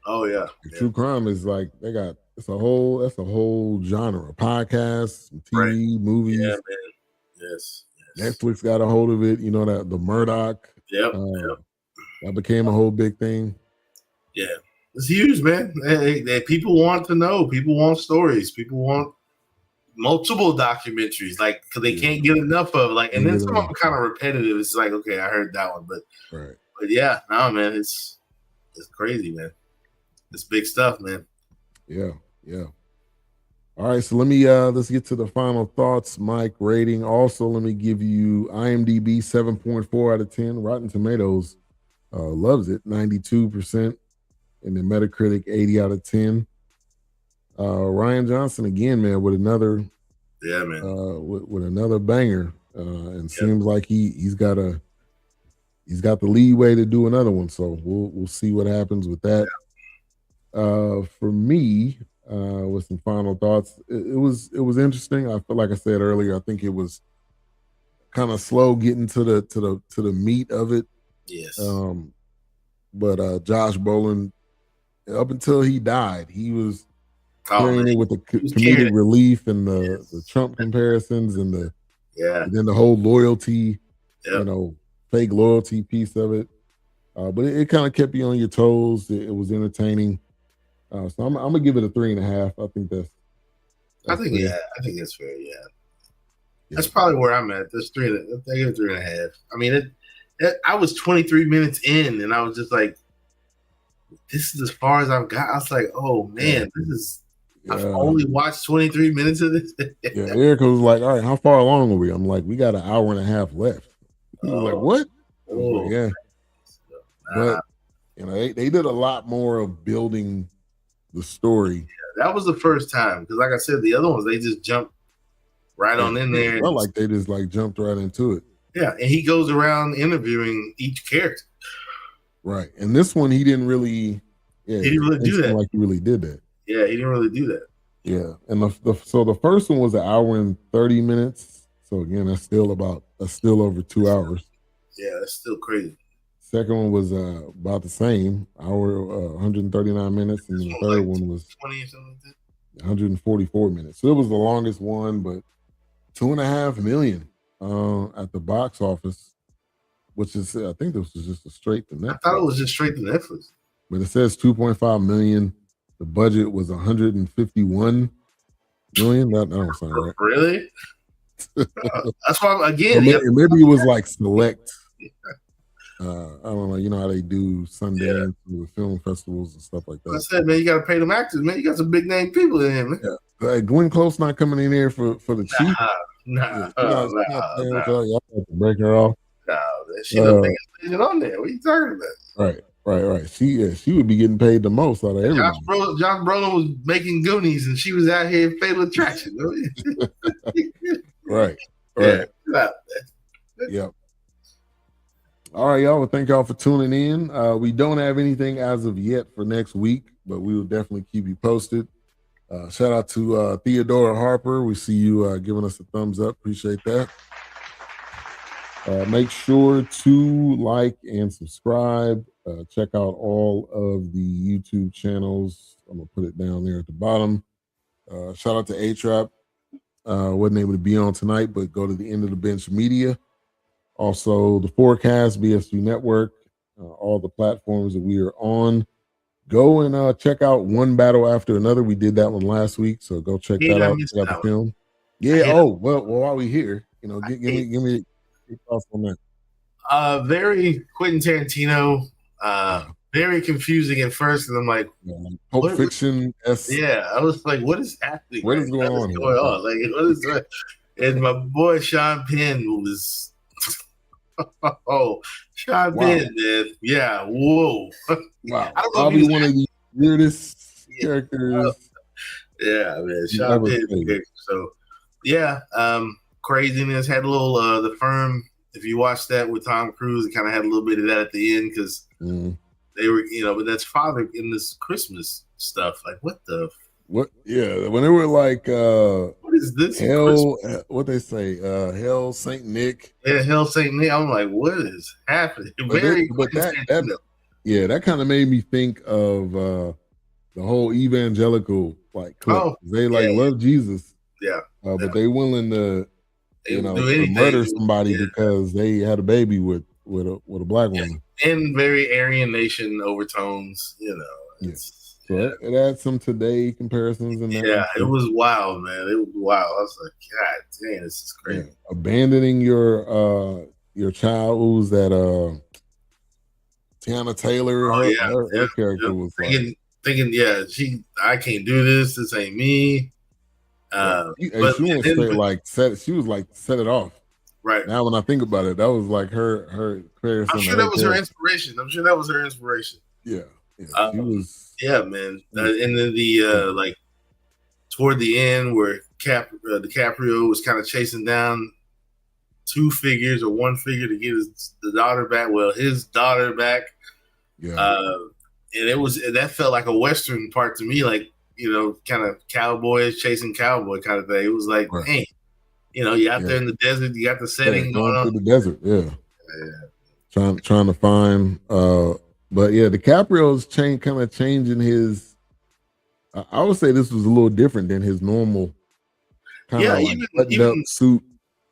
Oh yeah. True crime is like that's a whole genre. Podcasts, TV, movies. Yeah, man. Yes. Netflix got a hold of it. That the Murdoch. Yep. That became a whole big thing. Yeah. It's huge, man. People want to know. People want stories. People want multiple documentaries, like, because they can't get enough of it. Like, and then some of them kind of repetitive. It's like, okay, I heard that one, but yeah, no, man, it's crazy, man. It's big stuff, man. Yeah. All right, so let me let's get to the final thoughts, Mike. Rating. Also, let me give you IMDb 7.4 out of 10. Rotten Tomatoes loves it, 92%. And then Metacritic 80 out of 10. Rian Johnson again, man, with another with another banger. And seems like he's got the leeway to do another one. So we'll see what happens with that. For me, with some final thoughts, it was interesting. I feel like I said earlier, I think it was kind of slow getting to the meat of it. Yes. But Josh Brolin, up until he died, he was carrying it with the comedic relief and the Trump comparisons and then the whole loyalty, fake loyalty piece of it. But it kind of kept you on your toes. It was entertaining. So I'm gonna give it a 3.5. I think that's I think that's fair. Yeah. That's probably where I'm at. That's 3. I give it 3.5. I mean, I was 23 minutes in, and I was just like, this is as far as I've got. I was like, oh man, this is I've only watched 23 minutes of this. Yeah, Erica was like, all right, how far along are we? I'm like, we got an hour and a half left. He was like, what? I was like, yeah. But, they did a lot more of building the story. Yeah, that was the first time. Because like I said, the other ones, they just jumped right on in there. It felt like they just jumped right into it. Yeah, and he goes around interviewing each character. Right. And this one, he didn't really... Yeah, he didn't really do that. Like he really did that. Yeah, he didn't really do that. Yeah, and so the first one was an hour and 30 minutes. So again, that's still over 2 hours. Yeah, that's still crazy. Second one was about the same, hour 139 minutes, and the third one was 20 or something like that. 144 minutes. So it was the longest one, but $2.5 million at the box office, which is I think this was just a straight to Netflix. I thought it was just straight to Netflix. But it says 2.5 million. The budget was 151 million. That don't sound right. Really? That's why again. Maybe it was like select. I don't know. You know how they do Sundance with film festivals and stuff like that. I said, man, you got to pay them actors, man. You got some big name people in here, man. Yeah. Like Glenn Close not coming in here for the cheap. Nah. Y'all have to break her off. No, she's the biggest legend on there. What are you talking about? Right. She would be getting paid the most out of everybody. Josh Brolin was making Goonies, and she was out here in Fatal Attraction. Right. Yep. All right, y'all. Well, thank y'all for tuning in. We don't have anything as of yet for next week, but we will definitely keep you posted. Shout out to Theodora Harper. We see you giving us a thumbs up. Appreciate that. Make sure to like and subscribe. Check out all of the YouTube channels. I'm going to put it down there at the bottom. Shout out to A-Trap. Wasn't able to be on tonight, but go to the End of the Bench Media. Also, the Fourcast, BS3 Network, all the platforms that we are on. Go and check out One Battle After Another. We did that one last week, so go check that out. Check out the film. Yeah. Well, while we're here, give me your thoughts on that. Very Quentin Tarantino. Very confusing at first, and I'm like, Pulp Fiction. Yeah, I was like, what is happening? What is going on? Like, what is that? And my boy Sean Penn was. Sean Penn, man. Yeah, whoa. Wow. Probably one of the weirdest characters. Yeah, man. Sean Penn. So, yeah, craziness. Had a little, The Firm. If you watch that with Tom Cruise, it kind of had a little bit of that at the end because they were, but that's father in this Christmas stuff. Like, what? Yeah, when they were like, what is this? Hell, what they say? Hell, Saint Nick. Yeah, Hell, Saint Nick. I'm like, what is happening? That kind of made me think of the whole evangelical clique. They love Jesus. Yeah, but they willing to. To murder somebody because they had a baby with a black woman. And very Aryan Nation overtones, So it had some today comparisons in that. Yeah, it was wild, man. It was wild. I was like, God damn, this is crazy. Yeah. Abandoning your child, who was that Tiana Taylor, her character was thinking, I can't do this. This ain't me. She was like set it off. Right. Now when I think about it, that was like her I'm sure that was her inspiration. Yeah. She was. Yeah, man. And then the toward the end where DiCaprio was kind of chasing down two figures or one figure to get the daughter back. Well, his daughter back. Yeah. And that felt like a Western part to me, like, kind of cowboys chasing cowboy kind of thing. It was like, hey, you're out there in the desert, you got the setting going on. Through the desert, yeah. Trying to find, but yeah, DiCaprio's changing his. I would say this was a little different than his normal kind of buttoned up suit,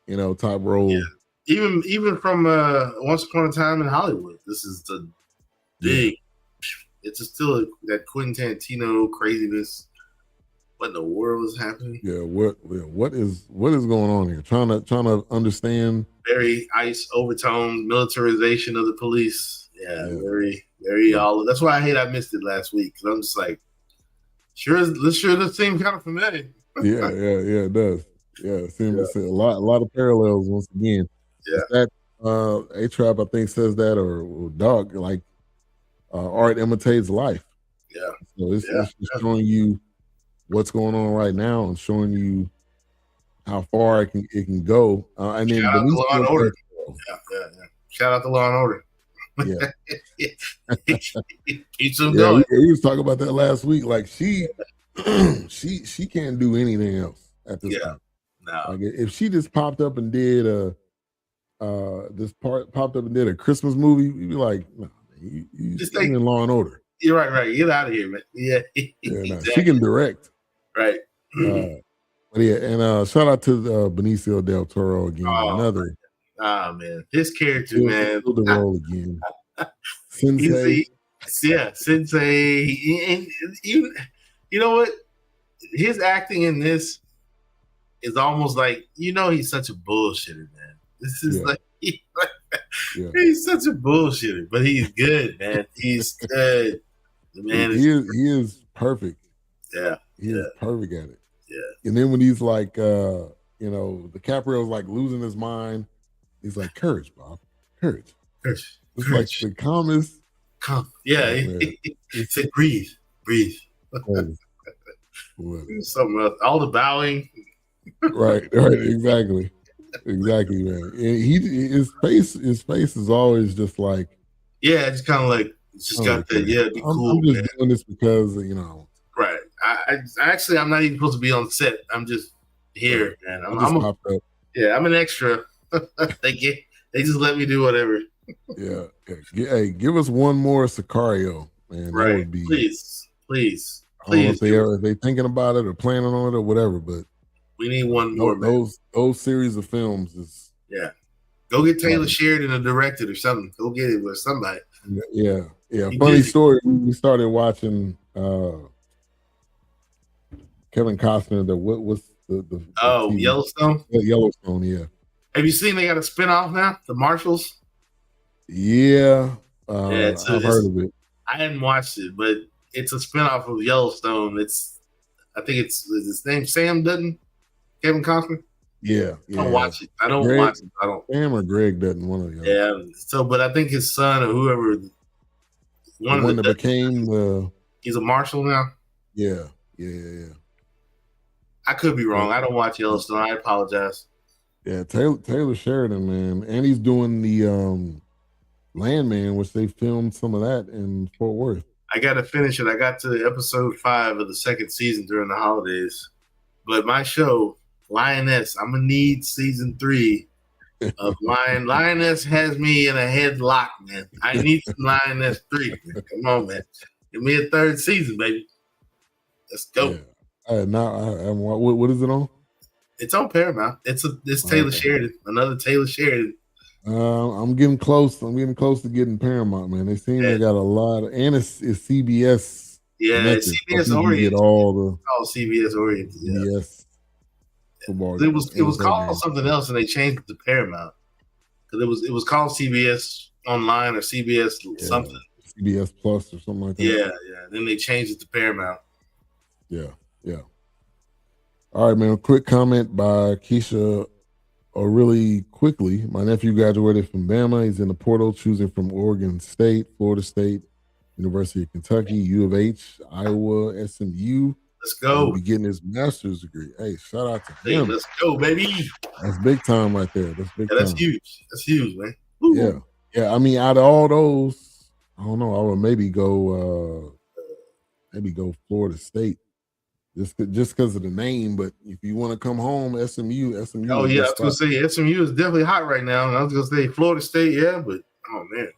type role. Yeah. Even from Once Upon a Time in Hollywood, this is the big. It's still that Quentin Tarantino craziness. What in the world is happening? Yeah, what is going on here? Trying to understand. Very ICE overtone, militarization of the police. Yeah. Very all. That's why I missed it last week because I'm just like, This does seem kind of familiar. Yeah, it does. Yeah, it seems a lot of parallels once again. Yeah. Is that A-Trap, I think, says that, or Dog, like art imitates life. Yeah. So it's just showing you what's going on right now and showing you how far it can go. And then Shout out to Law and Order. Yeah. Shout out to Law and Order. Yeah. Keeps them going. We was talking about that last week. Like she can't do anything else at this time. No. Like if she just popped up and did a Christmas movie, you'd be like, no, you just in Law and Order. You're right. Get out of here, man. Yeah. Exactly. She can direct. Right. But yeah, and shout out to Benicio del Toro again. Another. Man, his character, man. The role again. Sensei. Sensei. And you know what? His acting in this is almost like, he's such a bullshitter, man. This is he's such a bullshitter, but he's good, man. He's good. The man he is perfect. Yeah. He is perfect at it. Yeah. And then when he's like, DiCaprio's like losing his mind, he's like, courage, Bob. Courage. It's like the calmest. Yeah. He said, breathe. Something else. All the bowing. Right. Exactly, man. And his face is always just like. Yeah, just kind of like, it's just got that. Yeah, be cool. I'm just doing this because Right. I'm not even supposed to be on set. I'm just here, man. I'm an extra. They just let me do whatever. Yeah. Hey, give us one more Sicario, man. Right. That would be please. I don't know if they thinking about it or planning on it or whatever, but we need one more. Those series of films is Go get Taylor Sheridan to direct it or something. Go get it with somebody. Yeah. Funny story. We started watching Kevin Costner. What's the Yellowstone? Yellowstone. Yeah. Have you seen they got a spinoff now? The Marshals. Yeah. I've heard of it. I hadn't watched it, but it's a spinoff of Yellowstone. I think it's his name Sam Dutton, Kevin Costner. Yeah. I don't watch it. I don't watch it. I don't. Sam or Greg Dutton, one of them. Yeah. So, but I think his son or whoever, one that became the. He's a marshal now. Yeah. I could be wrong. I don't watch Yellowstone. I apologize. Yeah, Taylor Sheridan, man, and he's doing the Landman, which they filmed some of that in Fort Worth. I got to finish it. I got to episode 5 of the second season during the holidays. But my show, Lioness, I'm going to need season 3 of Lioness has me in a headlock, man. I need some Lioness 3. Come on, man. Give me a 3rd season, baby. Let's go. Yeah. What is it on? It's on Paramount. It's Taylor Sheridan, another Taylor Sheridan. I'm getting close. I'm getting close to getting Paramount, man. They seem they got a lot of, and it's CBS. Yeah, it's CBS oriented. All CBS oriented. CBS football. It was called something else, and they changed it to Paramount because it was called CBS Online or CBS something. CBS Plus or something like that. Yeah. Then they changed it to Paramount. Yeah. All right, man. A quick comment by Keisha. Really quickly, my nephew graduated from Bama. He's in the portal, choosing from Oregon State, Florida State, University of Kentucky, U of H, Iowa, SMU. Let's go. He'll be getting his master's degree. Hey, shout out to him. Let's go, baby. That's big time right there. That's big time. That's huge. That's huge, man. Woo. Yeah. I mean, out of all those, I don't know. I would maybe go Florida State. Just because of the name, but if you want to come home, SMU. Oh yeah, I was gonna say SMU is definitely hot right now. And I was gonna say Florida State, but oh man,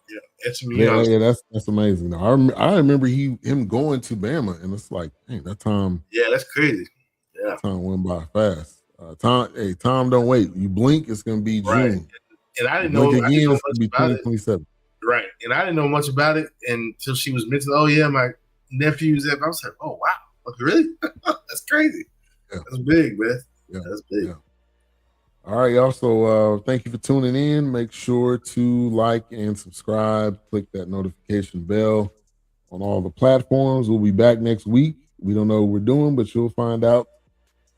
SMU. Yeah, that's amazing. I remember him going to Bama, and it's like, dang, that time. Yeah, that's crazy. Yeah, time went by fast. Time don't wait. You blink, it's gonna be June. Right. And I didn't know again. It's much gonna be 2027. Right, and I didn't know much about it until she was mentioning. Oh yeah, my nephew's there. I was like, oh wow. Really? That's crazy. Yeah. That's big, man. Yeah, that's big. Yeah. All right, y'all. So thank you for tuning in. Make sure to like and subscribe. Click that notification bell on all the platforms. We'll be back next week. We don't know what we're doing, but you'll find out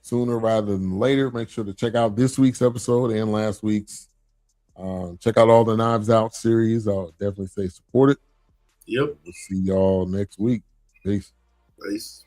sooner rather than later. Make sure to check out this week's episode and last week's. Check out all the Knives Out series. I'll definitely say support it. Yep. We'll see y'all next week. Peace. Peace.